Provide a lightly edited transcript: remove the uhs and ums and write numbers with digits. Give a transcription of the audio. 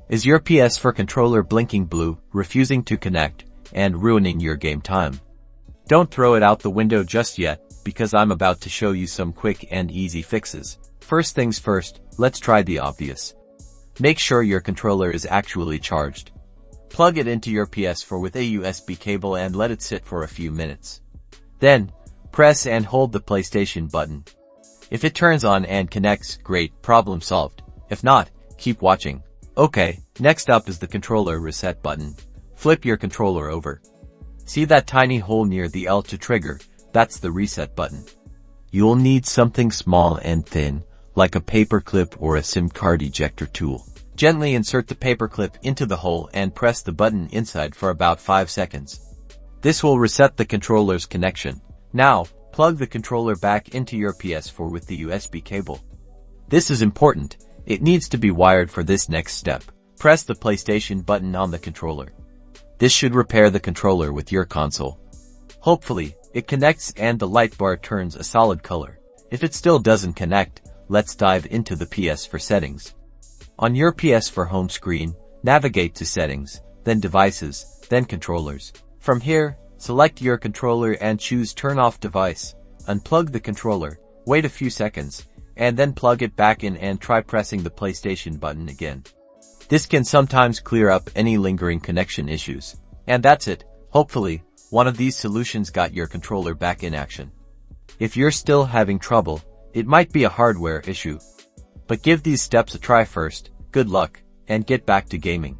Is your PS4 controller blinking blue, refusing to connect, and ruining your game time? Don't throw it out the window just yet, because I'm about to show you some quick and easy fixes. First things first, let's try the obvious. Make sure your controller is actually charged. Plug it into your PS4 with a USB cable and let it sit for a few minutes. Then, press and hold the PlayStation button. If it turns on and connects, great, problem solved. If not, keep watching. Okay, next up is the controller reset button. Flip your controller over. See that tiny hole near the L to trigger? That's the reset button. You'll need something small and thin, like a paper clip or a SIM card ejector tool. Gently insert the paper clip into the hole and press the button inside for about 5 seconds. This will reset the controller's connection. Now, plug the controller back into your PS4 with the USB cable. This is important. It needs to be wired for this next step. Press the PlayStation button on the controller. This should repair the controller with your console. Hopefully, it connects and the light bar turns a solid color. If it still doesn't connect, let's dive into the PS4 settings. On your PS4 home screen, navigate to Settings, then Devices, then Controllers. From here, select your controller and choose Turn Off Device. Unplug the controller, wait a few seconds, and then plug it back in and try pressing the PlayStation button again. This can sometimes clear up any lingering connection issues. And that's it. Hopefully, one of these solutions got your controller back in action. If you're still having trouble, it might be a hardware issue. But give these steps a try first. Good luck, and get back to gaming.